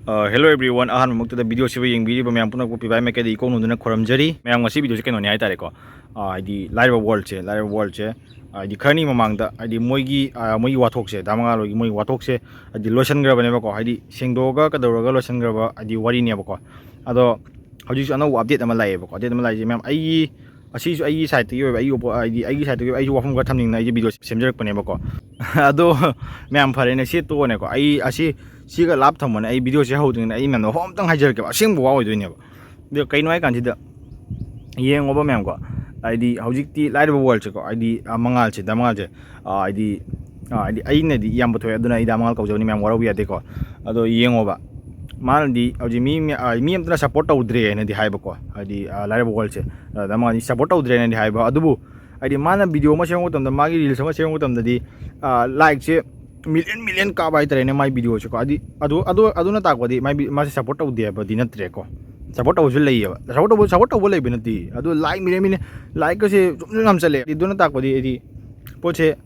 Hello everyone, ahan mamukta da video siba yengbiri ba mayam punak po pibai me kedi ikong nunduna khoramjari mayam ngasi video se keno ni ai tare ko ID LAIRABA world che ID khani mamangda ID moigi wathok se damanga logi moi wathok se ID lotion gra bane ba ko ID sengdoga kadawga lotion gra ba ID wari ne ba ko ado hoji ana update ama lai ba ko update ama lai je mayam ai asi su ai site yo ai ID site yo ai Wafham ga thamning na ai video semjarak bane ba ko ado mayam phare ne se to ne ko ai asi siga lap thamone ai video se hoding ai man hom tang hajar ke ba sing bo wa doine ba de kai noi kan sida yeng oba mem ko id hojik ti LAIRABA world che ko id mangal che damangal che id ai ne di yam botho aduna ida mangal ko joni mem wara wi ade ko ado yeng oba mal di hoji mi am tana support udre ne di hai ba ko id LAIRABA world che damangal ni support udre ne di hai ba adubu id mana video ma seng tam da magi reels ma seng tam da di like che million ka bai tare ne mai video ko adu na takodi mai ma se support au de ba dinatre ko support au jul lei ba support au lei binati adu like million like se ngam chale idu na takodi edi poche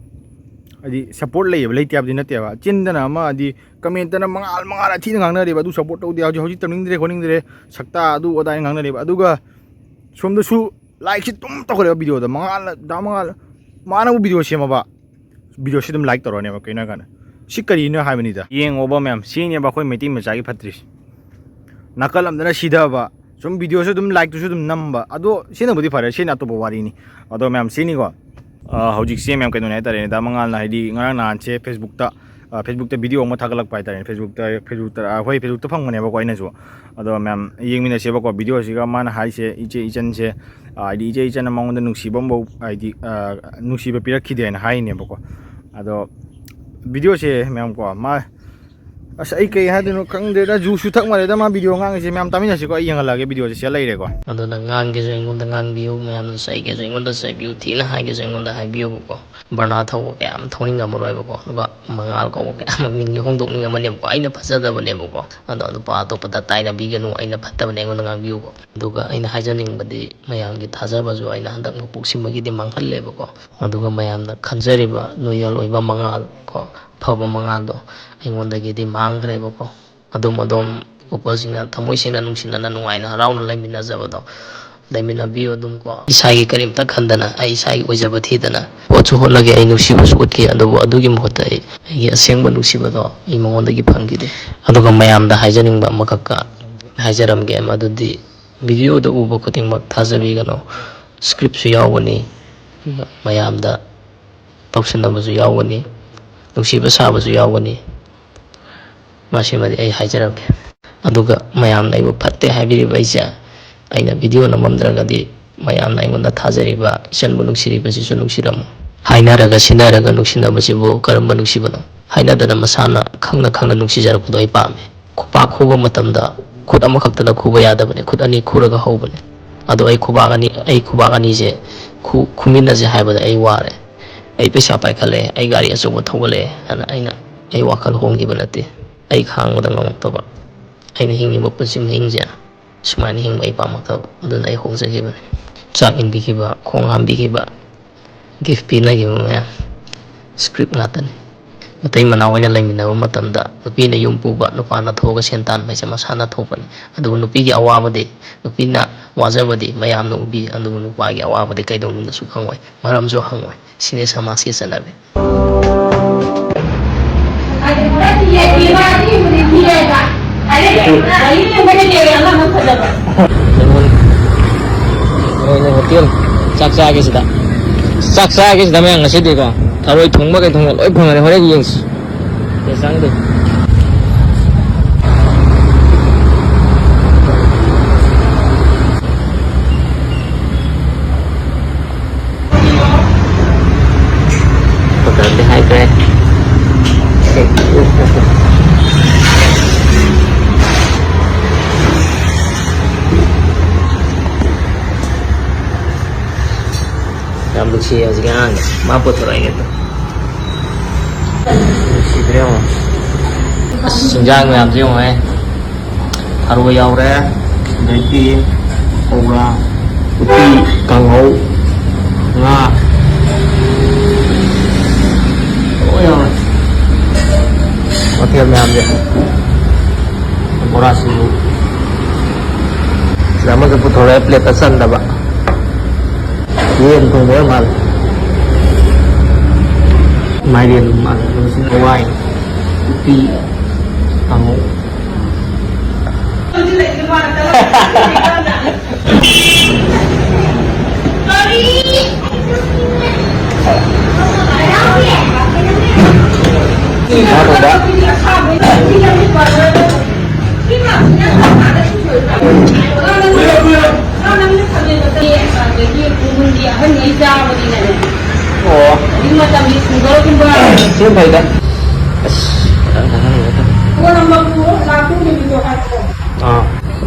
adi support lei ba lei tiab dinate ba chindana ma adi comment na mangal thi ngang na re ba du support au de hoji tamning dire koning dire sakta adu odai ngang na re ba aduga som da su like si tum to ko video da mangal mana video sema ba video se dum like toro ne ba kaina kana sikari ne ha bani da yeng oba mem sine ba khoi meti macha gi phatris nakal am dana sida ba sum video se dum like to se dum namba ado sine budi fare sine to bo wari ni ado mem sini go hojik se mem kaino ne tare ne da mangal na hidi ngarang na che Facebook ta video ma thagalak pai tare Facebook ta hoi Facebook ta phang ne ba ko ina so ado mem yeng mina se ba ko video si ga man hai se iche ichan se id iche ichan among the Nungshiba bo id Nungshiba pirakhi na hai ne ba ko ado video se mem ko ma asa ai kai hadino kang de da ju su thak mare da ma video ngang se mem tamina se ko ai yanga lage video se lai re ko ado na ngang ge se ngun da ngang biu mem sai ge se ngun da sai biu thi na hai ge se ngun da hai biu ko barna thaw ke am thoning ga moroi ba ko ba mangal ko ke am ming hong dok ni ma ne ko ai na phasa da ba ne ko ado pa to pa da tai na bi ge no ai na phatta ba ne ngun da ngang biu ko aduga ai na hajaning ba di mayam gi thaja ba ju ai na handak no puk sim gi di manghal le ba ko aduga mayam da khanjari ba loyal oi ba mangal ko phaba mangal do aingonda gi di mangre ba ko adum upasina thamoi sina nungsina na nuai na raun lai min na jaba do daimina bio dum ko isai karim ta khandana ai sai ojaba thidana pochu holage ai Nungshiba sut ki adugi mohta ai aseng ba Nungshiba do ai mongonda gi phangi de aduga mayam da haijaning ba makaka haijaram ge madudi video do ubo kuting mak thajabi gano script su yawani mayam da tawsana ba su yawani Nungshiba saba su yawani masi madi ai haijaram ge aduga mayam na ibo phatte haibiri ba isa aina video na mamdraga di mayam na ingonda thajari ba isan bu nungsiri ba sisu nungsiram haina raga sinaraga nungsina ba sibu karamba Nungshiba no haina dana masana khangna nungsijar ku doi pame khupa khuba matamda khut ama khakta da khuba yada bane khut ani khuraga hobane ado ai khuba gani je khumina je haiba da ai ware ai pesa pai khale ai gari aso thogale ana aina ai wakal hongi banate ai khang da ngam to ba aina hingi mo punsim hingja sumani hing mai pa makta aduna ai hong jagi ba chak in bi ki ba khong ham bi ki ba gift pi na gi ma script ngatan matai manaw ina lai mina ma tamda nupi na yum pu ba nupa na thoga sentan mai sama sana thopan adu nupi gi awa ba de nupi na waja ba de mayam no bi adu nupa gi awa ba de kai dong na su khangwai maram jo hangwai sine sama si sanabe hotel saksa ge sida mayang ngasi de ko tharoi thongba kai thong loi phangare hore gi yeng te sang de hotel de hai kre Yang lucu ya sekarang, mampu terang itu. Si berapa? Senjang yang siapa haru yau re, dari orang uti kangau, nga, oh ya, hotel yang dia, ꯕꯣꯔꯥꯁꯤꯕꯨ ꯁꯤꯗ ꯑꯃꯁꯨ ꯄꯨꯊꯣꯔꯛꯑꯦ ꯄ꯭ꯂꯦꯠꯇ ꯆꯟꯗꯕ ꯌꯦꯟ ꯊꯣꯡꯕ ꯑꯣꯏꯔ ꯃꯥꯜꯂꯦ ꯃꯥꯏꯔꯦꯟ ꯃꯥꯜꯂꯦ ꯑꯗꯨꯁꯤꯡ ꯍꯋꯥꯏ ꯎꯇꯤ ꯀꯥꯡꯍꯧ Siapa itu?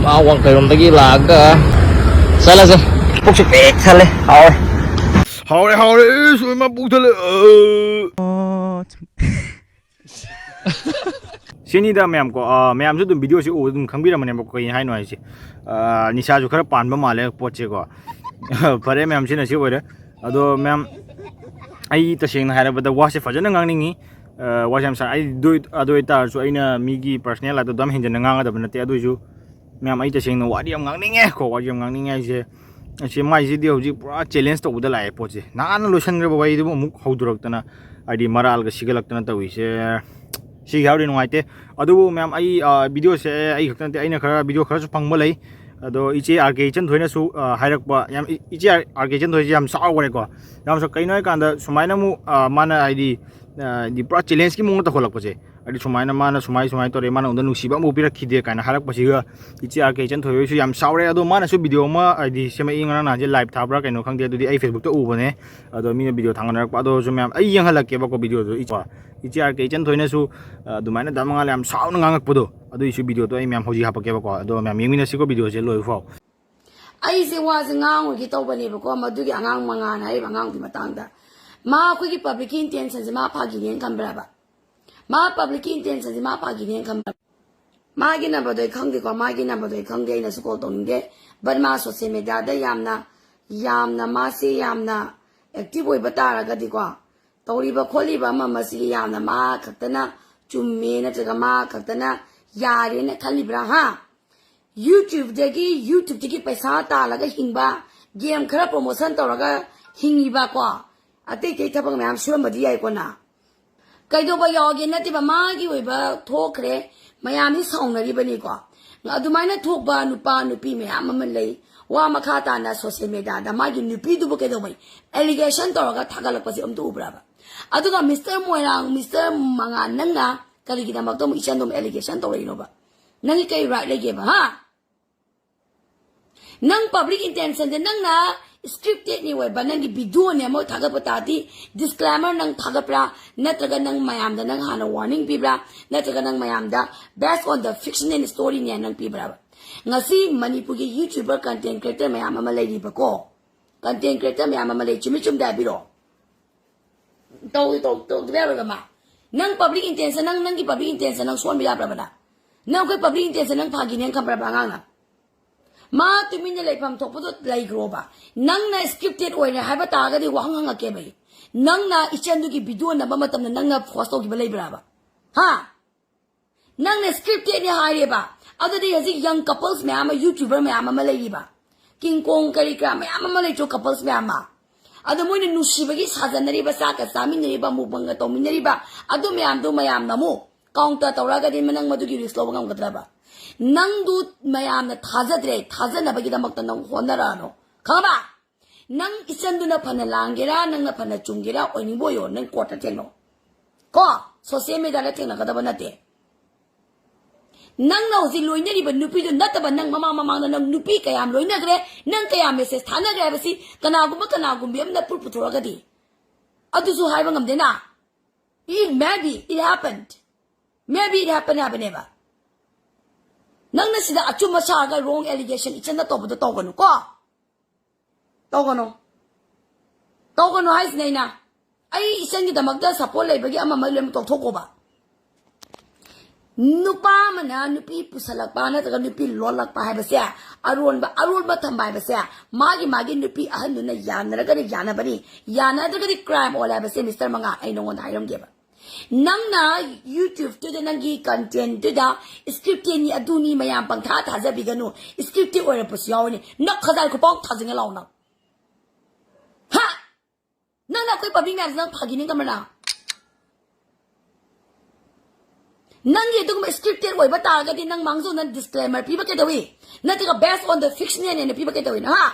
Mau uang kayak lagi laga. Salah sih. Pukul pek salah. 하오래 소리만 북들래 시니다 ma'am 거 ma'am 좀 비디오시 오 좀 강비라면 뭐 거기 하이노 하이지 니샤주 खरा पानबा माले पोचे को फरे ਮੈਮ सिना सि ओरे अदो ਮੈम आई तसेंग हायरबदा वासे फजन ngangningni वासे सा आई दु अदो तारसु आइना मिगी पर्सनल अदो दम हिंजन ngangadab नते अदुजु ਮੈम आई तसेंग वाडी am nganninge को वाडी am nganninge आइसे अच्छे माइसिदी हौजी पूरा चैलेंज तौबदा लाए पोचे नान लोसनग्रे बाई दुबो मुक हौदुरक्तना आइदी मरालगा सिगलक्तना तविसे सी यावदि नुंगाइते अदुबो मैम आई वीडियो से आई खक्तनते आइना खरा वीडियो खरासु फंगबा लई अदो इचे आरके चन थोइनासु हाइरक्पा याम इचे आरके चन थोइजे याम सावगरेको याम स कइनो कांदा सुमाइना मु माना आइदी दी पूरा चैलेंज की मुंग तखोलक्पसे अदि सुमाइना माना सुमाइ तोरे माना उन नुंसिबा मु पिरखिदे काना हारक्पसिगा इचे आरके चन थोइसु याम सावरे अदो माना सु वीडियो मा आइदी सेमा इंगना नाजे लाइव थाब्रा कइनो खंगदे अदुदि आई फेसबुक त उबने अदो मीना वीडियो थांगनरक्पा अदो सु मैम आई यंगहलक्के बको वीडियो दो इचे आरके चन थोइनासु अदुमाइना दमंगाल याम सावना nganगakपदो अदु इसु वीडियो तो आई मैम हौजी हापकेबको अदो मैम यंगमिनसिको वीडियो से लोइफाव ꯑꯩꯁꯦ ꯋꯥꯁꯦ ꯉꯥꯡꯉꯣꯏꯒꯦ ꯇꯧꯕꯅꯦꯕꯀꯣ ꯃꯗꯨꯒꯤ ꯑꯉꯥꯡ ꯃꯉꯥꯟ ꯍꯥꯏꯔꯤꯕ ꯑꯉꯥꯡꯒꯤ ꯃꯇꯥꯡꯗ ꯃꯥ ꯑꯩꯈꯣꯏꯒꯤ ꯄꯕ꯭ꯂꯤꯛꯀꯤ ꯏꯟꯇꯦꯟꯁꯟꯁꯦ ꯃꯥ ꯐꯥꯒꯤꯅꯦꯅ ꯈꯟꯕ꯭ꯔꯕ ꯃꯥ ꯄꯕ꯭ꯂꯤꯛꯀꯤ ꯏꯟꯇꯦꯟꯁꯟꯁꯦ ꯃꯥ ꯐꯥꯒꯤꯅꯦꯅ ꯈꯟꯕ꯭ꯔꯕ ꯃꯥꯒꯤ ꯅꯝꯕꯔꯗꯣ ꯑꯩ ꯈꯪꯗꯦꯀꯣ ꯃꯥꯒꯤ ꯅꯝꯕꯔꯗꯣ ꯑꯩ ꯈꯪꯗꯦ ꯑꯩꯅꯁꯨ ꯀꯣꯜ ꯇꯧꯅꯤꯡꯗꯦ ꯕꯠ ꯃꯥ ꯁꯣꯁꯤꯌꯦꯜ ꯃꯦꯗꯤꯌꯥꯗ ꯌꯥꯝꯅ ꯃꯥꯁꯦ ꯌꯥꯝꯅ ꯑꯦꯛꯇꯤꯚ ꯑꯣꯏꯕ ꯇꯥꯔꯒꯗꯤꯀꯣ ꯇꯧꯔꯤꯕ ꯈꯣꯠꯂꯤꯕ ꯑꯃꯁꯤꯒꯤ ꯌꯥꯝꯅ ꯃꯥ ꯈꯛꯇꯅ ꯆꯨꯝꯃꯦ ꯅꯠꯇ꯭ꯔꯒ ꯃꯥ ꯈꯛꯇꯅ ꯌꯥꯔꯦꯅ ꯈꯜꯂꯤꯕ꯭ꯔꯥ ꯍꯥ ꯌꯨꯇ꯭ꯌꯨꯕꯇꯒꯤ ꯄꯩꯁꯥ ꯇꯥꯜꯂꯒ ꯍꯤꯡꯕ ꯒꯦꯝ ꯈꯔ ꯄ꯭ꯔꯣꯃꯣꯁꯟ ꯇꯧꯔꯒ ꯍꯤꯡꯉꯤꯕꯀꯣ ꯑꯇꯩ ꯊꯕꯛ ꯃꯌꯥꯝ ꯁꯨꯔꯝꯕꯗꯤ ꯌꯥꯏꯀꯣ ꯅ ꯀꯩꯗꯧꯕ ꯌꯥꯎꯒꯦ ꯅꯠꯇꯦꯕ ꯃꯥꯒꯤ ꯑꯣꯏꯕ ꯊꯣꯛꯈ꯭ꯔꯦ ꯃꯌꯥꯝꯗꯤ ꯁꯥꯎꯅꯔꯤꯕꯅꯤꯀꯣ ꯑꯗꯨꯃꯥꯏꯅ ꯊꯣꯛꯄ ꯅꯨꯄꯥ ꯅꯨꯄꯤ ꯃꯌꯥꯝ ꯑꯃ ꯂꯩ ꯋꯥ ꯃꯈꯥ ꯇꯥꯅ ꯁꯣꯁꯤꯌꯦꯜ ꯃꯦꯗꯤꯌꯥꯗ ꯃꯥꯒꯤ ꯅꯨꯄꯤꯗꯨꯕꯨ ꯀꯩꯗꯧꯕꯩ ꯑꯦꯂꯤꯒꯦꯁꯟ ꯇꯧꯔꯒ ꯊꯥꯒꯠꯂꯛꯄꯁꯤ ꯑꯝꯇ ꯎꯕ꯭ꯔꯕ ꯑꯗꯨꯒ ꯃꯤꯁꯇꯔ ꯃꯉꯥꯟ ꯅꯪꯅ ꯀꯔꯤꯒꯤꯗꯃꯛꯇ ꯑꯃꯨꯛ ꯏꯆꯟꯗꯨꯝ ꯑꯦꯂꯤꯒꯦꯁꯟ ꯇꯧꯔꯛꯏꯅꯣꯕ ꯅꯪꯒꯤ ꯀꯩ ꯔꯥꯏꯠ ꯂꯩꯒꯦꯕ ꯍꯥ नंग पब्लिक इंटेंशन दे नंग ना स्क्रिप्टेड नहीं हुए नंगी वीडियो ने मो थागप ताती डिस्क्लेमर नंग थागपरा नत्रगा नंग मयाम दा नंग हाना वार्निंग पिब्रा नत्रगा नंग मयाम दा based on the fictional story ने नंग पिब्रा ngasi मणिपुर की यूट्यूबर कंटेंट क्रिएटर मयाम अमा लेरी बको कंटेंट क्रिएटर मयाम अमा ले चुमी चुम दा बिरो तो देबे मा नंग पब्लिक इंटेंशन नंग की पब्लिक इंटेंशन नंग सोन बिला प्रबना नंग कोई पब्लिक इंटेंशन नंग फागी ने खबर बांगा मा तुमिने लेफम थोपदो लेग्रोबा नंगना स्क्रिप्टेड ओइने हाइबा तागदि वांग हंगके बै नंगना इचंदु की वीडियो नबा मतमना नंगना पोस्ट तोगिबा लेब्राबा हा नंगना स्क्रिप्टेड ने हाइरेबा अदुदि हजि यंग कपल्स मयाम यूट्यूबर मयाम अमा लेरिबा किंग कोंग करिक्रा मयाम अमा लेचो कपल्स मयाम अदु मोइने नुसिबगी साजनरिबा साका सामिनरिबा मुबंगा तोमिनरिबा अदु मयाम नमो काउंटर तौरागदि मनंग मदुगी रिस्क लोबा गमगद्राबा नंगदु मयाम थाजनबगीदमक्ता नंग होनरानो खबा नंग इचंदुना फन लांगेरा नंगना फन चुंगेरा ओइनिबोयो नंग कोर्टा टेनो को सोशल मीडिया थेंगनगदब नते नंग ना होजि लोइनरिबा नुपीदु नतबा नंग ममा नंग नुपी कयाम लोइनग्रे नंग कयाम मेसेज थानग्रे बसी कनागुम्बी अमना पुरपुथोरगदि अदुसु हाइबा ngamdena maybe it happened habaneba नंग ना सिदा अचुम सागा रोंग एलिगेशन इचन तोबदो तोगनु को तोगनु हाइस नैना आई इचन की दमकदा सपोर्ट लेबगी अमा मलम तोथोकोबा नुपा मना नुपी पुसलकपा नतगा नुपी लोलकपा हाइबसे अरोनबा थंबाइबसे मागी नुपी अहनुना यानरगनि यानबनि यानदगनि क्राइम ओलाबसे मिस्टर मंगा आई नोंगोन हाइरमगेबा nang na YouTube to the nangi content to da script ni aduni mayam pang tha tha ja biganu script ore pusyaw ni nak khadal ko pang thajing law na ha nang na koi public man nang phagi ni kamana nangi dum scripted oi bata ga di nang mangzo na disclaimer pi ba ke dawi na tiga based on the fiction ni pi ba ke dawi na ha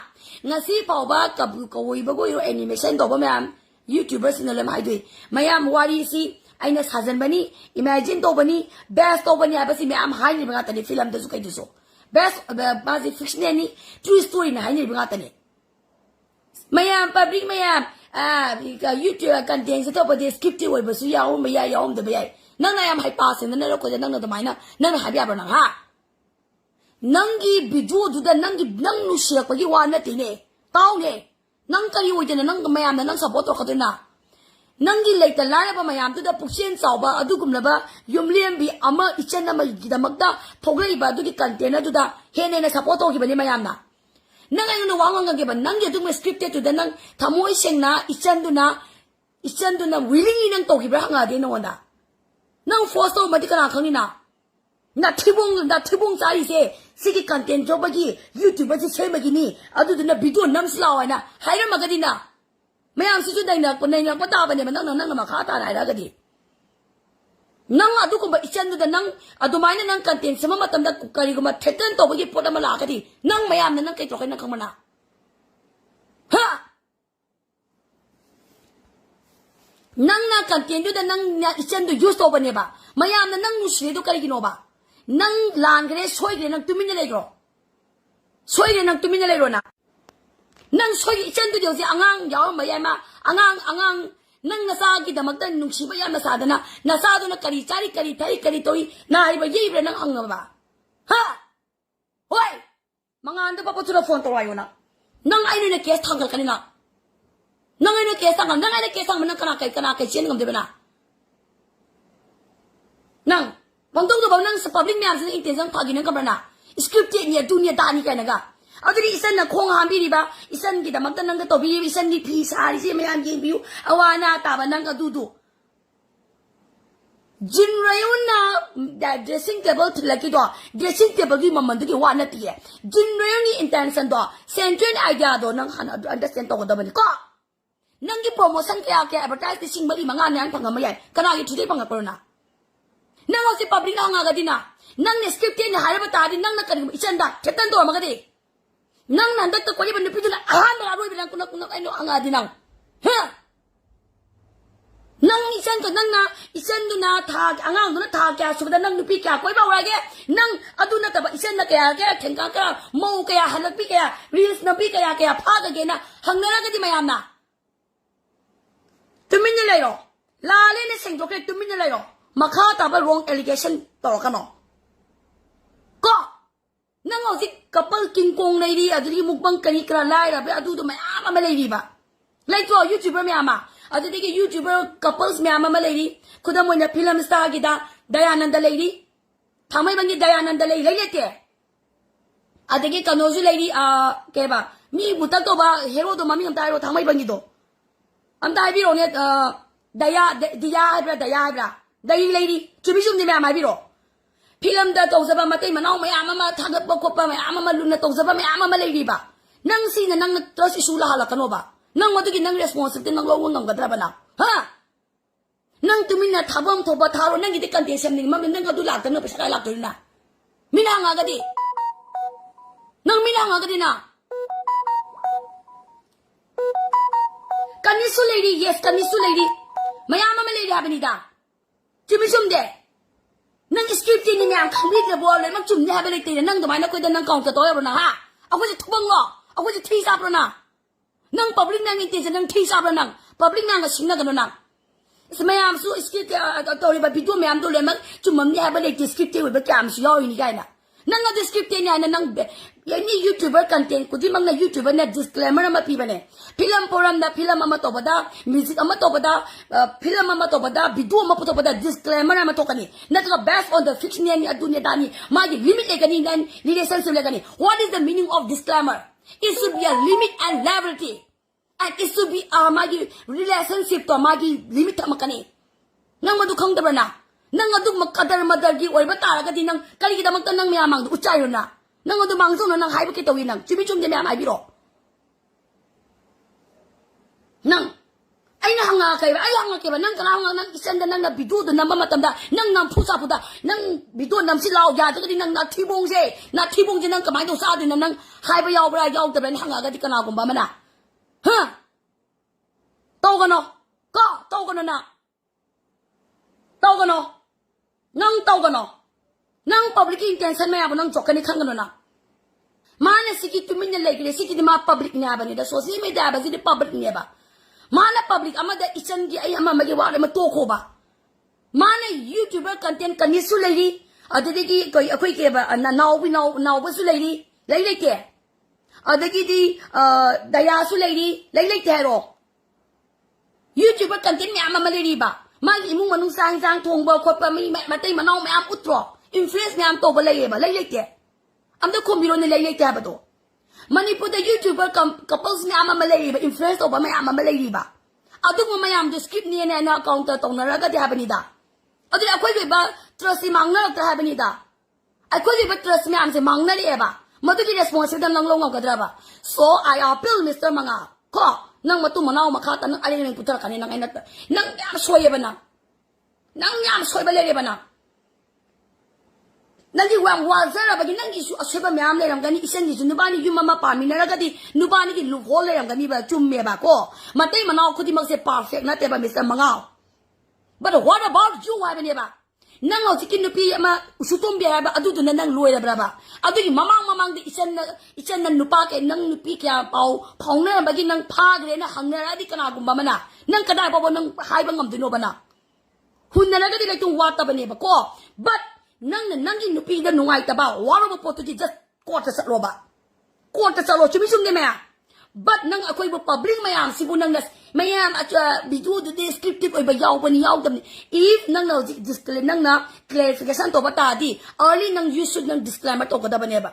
ngasi pau ba ka ko oi ba go animation to ba mayam YouTubers na lam hai dui mayam wari si aina sajan bani imagine to bani best to bani abasi mayam hai ni banga tani film da su kai duso best bazi fiction ni true story na hai ni banga tani mayam public mayam YouTube content to ba de scripted oi ba su yaw ma ya yaw da ba ya nang na yam hai pass na lo ko da nang da mai na nang ha bia ba nang ha nangi video du da nangi nang nu share ko gi wa na ti ne taw ne nang kari wo de nang mayam na nang support to khadina nangi leita lara ba mayam tu da puksien saw ba adu gum la ba yum liam bi ama ichen na ma gi da magda thoglei ba du gi content du da he ne na support to gi ba ni mayam na nang ay no wang wang ge ba nang ge du me scripted tu da nang thamoi seng na ichen du na willingly nang to gi ba nga de no da nang force to ma di kana khang ni na thibung sa ise sigi content job gi YouTube ba ji chema gi ni adu na video nam slaw na haira ma ga di na mayam si chu dai na ko nei na pa ta ba ne nang ma kha ta rai ra ga di nang adu ko ba ichan du da nang adu mai na nang content sama matam da kari ko ma threaten to ba gi pot ma la ga di nang mayam na nang kai to kai na khang ma na ha nang na content du da nang ichan du use to ba ne ba mayam na nang musri du kari gi no ba nang lan gre soi gre nang tumin le gro soi gre nang tumin le ro na nang soi chen du jo si angang yaw ma ya ma angang nang na sa gi da magdan Nungshiba ya na sa da na sa do na kari chari kari thai kari toi na ai ba yi bre nang ang ba ha hoi mangan da pa po phone to ayo na nang ai ne case thang kal kanina nang ai ne case thang nang ai ne case thang man kana kai chen ngam de ba na nang bang dong do bang nang sa public mayam sin intention phagi nang kamra na scripted ni dunia da ni kai na ga adri isan na khong ham bi ri ba isan gi da mak nang ga to bi isan ni phi sa ri si mayam gi bi awana ta ba nang ga du jin rayon na da dressing table thlaki do dressing table gi mamman du gi wa na ti jin rayon ni intention do central idea do nang han understand to da ba ni ko nang gi promotion kya advertising mari manga nan phanga ma yai kana gi thudai phanga ko na nang si public na nga ga di na nang ne scripted ni haraba ta di nang na kari isan da chetan do ma ga di nang nan da to ko ni ban pi la ahan ba ro bi nang kunak ai no anga di nang ha nang isan to nang na isan du na tha angang du na tha kya su da nang nu pi kya koi ba wa ge nang adu na ta ba isan na kya ge thengka ka mo kya halak pi kya reels na pi kya pha ga ge na hang na ga di mayam na tumin ni lai ro la le ne seng to ke tumin ni lai ro makha ta ba wrong allegation to ka no ko nang o si couple king kong nei ri adri mukbang kani kra lai ra ba adu to ma ama lai ri ba lai to YouTuber me ama adri ke YouTuber couples me ama lai ri khuda mo na film star gi da dayananda lai ri thamai bangi dayananda lai lete adri kano ju lai ri ke ba mi butak to ba hero to mami am ta ro thamai bangi do am ta bi ro ne daya bra dai lady chumi chum ni ma mai bi ro film da to sa ba ma tai ma naw ma ama ma tha ga pa ko pa ma ama ma lu na to sa ba ma ama ma lady ba nang si na nang trust issue la hala kano ba nang ma du gi nang responsibility nang lo ngam ga dra ba na ha nang tumi na thabam tho ba tharo nang gi de kan de sem ni ma nang ga du la ta no pa sa la to na mina nga ga di nang mina nga ga di na kanisu lady yes kanisu lady mayama ma lady abani da chumi chum de nang script ni myam khangbi de bo le mak chum ne ha ba le te nang da mai na ko da nang kaung ta to ya na ha aku ji thubang lo aku ji thi sa pro na nang public nang intention nang thi sa pro nang public nang ga sing na ga no nang mayam su script to le ba video myam to le mak chum mam ne ha ba le te script we ba kam su yo ni ga na nang ga script ni na nang yani YouTuber content kudi mang na YouTuber na disclaimer ma pi bane film program da film ama to bada music ama to bada film ama to bada video ama to bada disclaimer ama to kani na to based on the fiction ni adunya dani magi limit e kani nan relationship le kani what is the meaning of disclaimer it should be a limit and liability and it should be magi relationship to magi limit ama kani nang madu khang da na nang adu makadar madar gi oi ba ta ga di nang kali gi da mak ta nang mya mang du uchai ro na nang adu mang zo na nang hai ba ke to wi nang chumi chum de mya mai bi ro nang ai na hanga kai ai hanga ke ba nang kana hanga nang isan da nang na bidu da namba matam da nang phusa phuda nang bidu nam si lao ya ga di nang na thibong je nang kamai do sa di nang hai ba yaw bra yaw da ben hanga ga di kana gum ba mana ha tau ga no ko tau ga na tau ga no nang tau ga no nang public intention me ab nang chokani khang ga no na mana siki tumin ne legi siki di ma public ne abani da social media ba di public ne ba mana public amada isan gi ai ama magi wa ma to ko ba mana youtuber content kan su legi adadi gi koi akoi ke ba na now ba su legi lai ke adagi di daya su legi lai ke ro youtuber content me ama ma legi ba magi imung manung sang thong ba khot pa mi ma tai ma naw me am utro influence me am to ba lai ke am da kombiro ne lai ke ba to Manipur the YouTuber couples ni ama malay ba influence over may ama malay ba adu mo mayam do script ni na account to na raga di habani da adu akoy ba trust mangna ta habani da akoy ba trust me am se mangna ri ba madu ki responsibility nang long ga dra ba so I appeal Mr. Manga ko nang matu manaw makata nang alin ng putar kanina nang inat nang yam soy ba nang yam soy ba le ba na nangi wang wazara bagi nangi su aseba me am le ram gani isen gi nubani yu mama pa mi na gadi nubani gi lu hol le ram gani ba chum me ba ko matai manao khudi mak se perfect na te ba Mr. Mangao but what about you wa bani ba nang au chikin nupi ma usutum be ba adu du nang loi ba ba adu gi mamang di isen nan nupa ke nang nupi kya pau na bagi nang pha gre na hang na di kana gum ba mana nang kadai ba nang hai ba ngam du no bana hun na gadi le tu wa ta bani ba ko but nang nupi da nungai ta ba waro ba potu ji just quarter sa lo chumi sum de me but nang akoy ba public mayam sibu nang nas mayam at bidu the descriptive oi ba yaw ba ni yaw dam if nang na disclaimer nang na clarification to ba ta di early nang you should nang disclaimer to ko da ba ne ba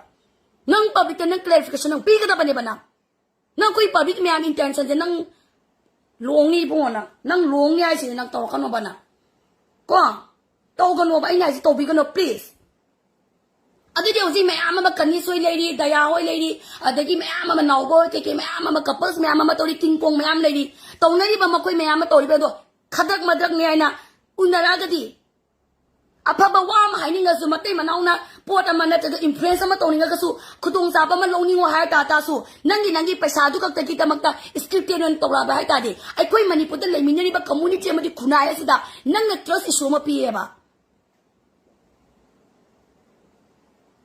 nang public nang clarification nang pi ka da ba ne ba nang koy public mayam intention de nang long ni bo na nang long ni ai sin nang to ka no ba na ko tau gano ba ina si tobi gano please adi di usi me ama ma kani soi lady daya hoi lady adagi me ama ma now boy ke me ama ma couples me ama ma tori ting pong me am lady tau na ri ba ma koi me ama tori ba do khadak madak ne aina unara gadi apa ba wa ma hai ni nga su matai ma naw na pot ama na ta influence ma toni nga ka su khudong sa ba ma long ni ngo hai ta su nangi paisa du kak ta ki ta mak ta script nen to ra ba hai ta di ai koi manipur da lai minari ba community ma di khuna ya sida nang na trust issue ma pi ba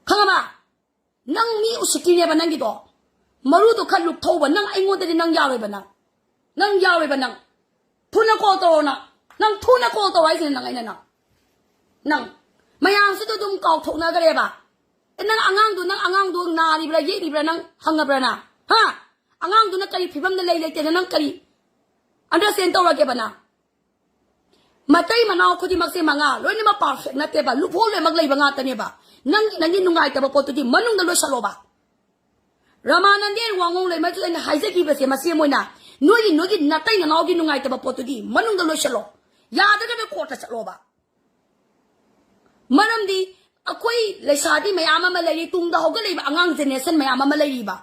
khama nang mi usiki ne ba nang gi do maru to khan luk thau ba nang ai ngo de nang ya re ba nang ya re ba nang thuna ko to na nang thuna ko to ai sin nang ai na nang mayam su to dum kaw thok na ga re ba nang angang du na ri bra ye ri bra nang hang bra na ha angang du na kari phibam na lai te nang kari understand to ra ke ba na matai manao khudi mak se manga loi ni ma perfect na te ba lu phol le mak lai ba nga ta ne ba nangi nungai ta ba pot ti manung da lo salo ba ramananden wangong le ma tu na haise ki ba se ma se moi na nogi na tai na nogi nungai ta ba pot ti manung da lo salo ya da ga ko ta salo ba manam di akoi le sadi mayama ma lai tung da hoga le ba angang generation mayama ma lai ba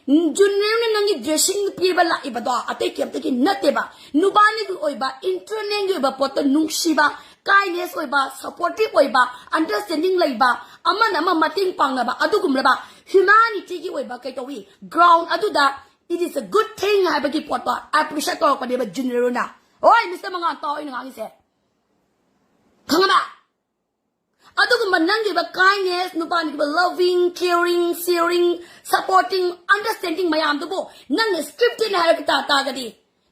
junne ne nangi dressing pi ba la iba da ate kem te ki nate ba nubani du oi ba internet oi ba pot nungshiba kindness oi ba supportive oi ba understanding lai ba amana ma mating pang na ba adu gum la ba humanity ki oi ba kai to wi ground adu da it is a good thing ha ba ki pot ba appreciate ko ba de ba junne na oi Mr. Manga to oi nga ngi se khanga ba adugu manangi ba kindness nupani ba loving caring sharing supporting understanding mayam dubo nang scripted na harakata ta gadi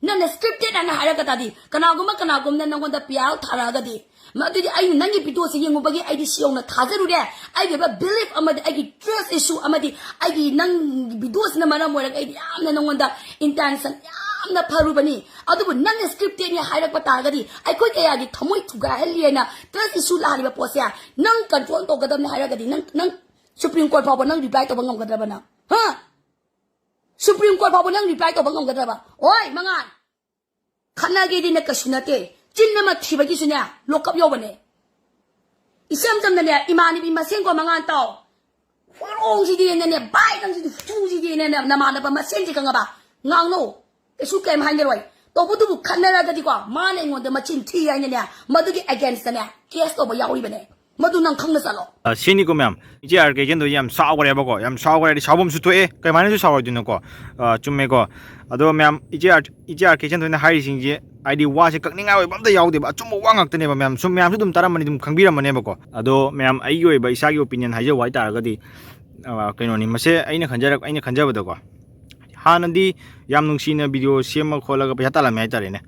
nang scripted na harakata di kanagum na nangon da pial thara gadi madu di ai nangi pitu si yengu bagi ai di siong na thajaru de ai ba belief amadi ai trust issue amadi ai nang bidus na manam mo ai am na nangon da intention na paru bani adubu nang scripted ni hairak pa targadi ai koi kaya gi thamoi thuga heliena trust issue la haliba posya nang control to gadam ni hairagadi nang supreme court pa nang reply to bangam gadra bana ha supreme court pa nang reply to bangam gadra ba oi mangan khana gi di na kasunate ꯆꯤꯟ ꯑꯃ ꯊꯤꯕꯒꯤꯁꯨꯅꯦ ꯂꯣꯛꯀꯞ ꯌꯧꯕꯅꯦ 이쌈 점는데 이만이 비마생과 망한 또 호롱지디에네 바이랑지디 후지디에네 나마나 바 마센지 강아바 ngang cái game hai người rồi tôi bút bút khăn ra đi qua mà này ngồi mà chín thi anh nè mà tôi cái against nè case tôi bây giờ đi bên này mà tôi năng không được sao 신이 그면 이제 알게 견도 얌 싸우거래 보고 얌 싸우거래 사범 수토에 그 많은 수 싸워 주는 거좀 메고 아도 면 이제 알게 견도는 하이신지 아이디 와시 깍닝아 왜 밤도 야우데 좀 왕학드네 면 좀 좀 따라만 좀 강비라만 해 보고 아도 면 아이기 왜 이사기 오피니언 하죠 와이 따라가디 그노니 마세 아이네 간자버다고 하는데 얌능시나 비디오 세마 콜라가 pesa talame 하이따레네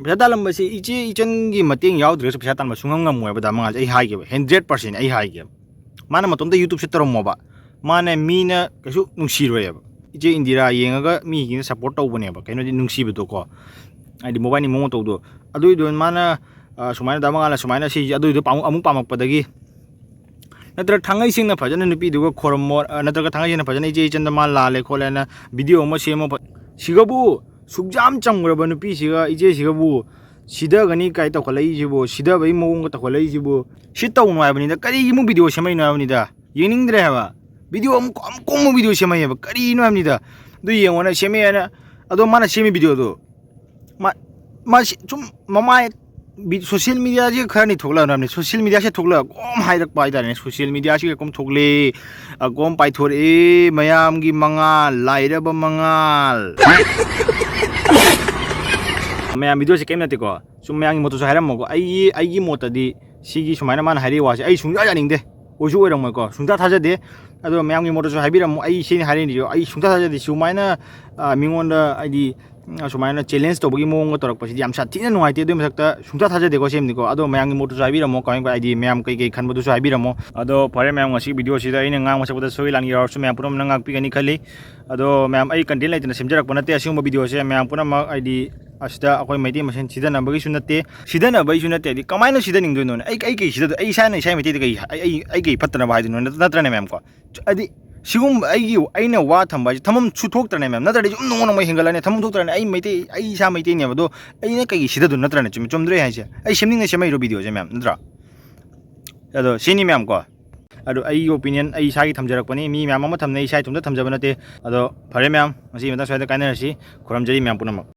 pesa talambasi 이제 이전기 맞땡 야우드레서 pesa tal마 숭앙가 뭐야보다 망아 아이 하이게 100% 아이 하이게 마나 마톰다 유튜브 세터로 뭐바 마네 미나 계속 뭉시로야 이제 인디라 예가가 미기는 서포트 오버네바 그노디 뭉시비도고 아이디 모바일이 몽토도 아도이도 마나 수마나 다망알라 수마나 시 아도이도 아무 빠먹바다기 नत्र थांगाई सिंगना फजन नुपी दुगो खोरमो नत्र थांगाई सिंगना फजन इजे चंद मा लाले खोलेना video म सेमो सिगबु सुगजाम चंगरब नुपी सिगा इजे सिगबु सिदगनी काई त खोलै जिबो सिदबै मोंग त खोलै जिबो सितौ नयाबनि द करी मु वीडियो सेमै नयाबनि द येनिंगद्रे हाबा वीडियो म कोम वीडियो सेमै हाबा करी नयाबनि द दु येंगोना सेमेना अदो माना सेमे वीडियो दो मा 좀 ममाय सोशल मीडिया जी खरनी थोकला नामने सोशल मीडिया से थोकला कोम हाइरक पाइदाने सोशल मीडिया से कोम थोकले कोम पाइथोरे मयाम की मंगाल लाइरब मंगाल मयाम वीडियो से केम नतेको सुम मयाम की मोतो से हाइरम मको आई मोतदी सिगी सुमाइना मान हाइरे वासे आई सुंजा यानिंगदे ओजु ओरम मको सुंजा थाजदे अदो मयाम की मोतो से हाइबिरम आई सेनि हाइरेनियो आई सुंजा थाजदे सुमाइना मिंगोंदा आइदी सुमाइना चैलेंज तौबगी मोंग तौरकपसि याम साथिना नुवाइते दु मथक्ता सुंथा थाजदेको सेमनिको अदो मयांगि मोटु साइबिरमो कामिंग आइडी मयाम कई खनबदु साइबिरमो अदो फरे मयाम ngasi वीडियो सिदा इन ngang masakda soi lang yor sum mयाम Poonam nangak pigani khali अदो मयाम आई कंटेंट लाइतना सेमजरक पनते असिंग वीडियो से मयाम पुनम आइडी असदा अखोय मैती मसेन सिदना बगी सुनते सिदना बई सुनते दि कमाइनो सिदनिंग दुनो आई के सिदा आई साना साइ मैती दि आई के फत्तना बाइदनो नत्रने मयाम को अदि सिगुम आइना वा थंबा थमम सुथोक्तरने मैम नत्रदि जुम नोंगोन मै हिंगलाने थमम थोक्तरने आई मैते आई सा मैते नेबदो आइना कई सिददु नत्रने चुम चुमद्रे हाइसे आई सेमनिंग सेमैरो वीडियो जे मैम नत्रा अदो सिनी मैम को अदो आई opinion I Sagi थमजरकपनी me ma'am अमा थमने साइ तुमदा थमजब नते अदो फरे मैम मसी मता स्वाइदा काइनरसी खुरमजरी मैम पुनम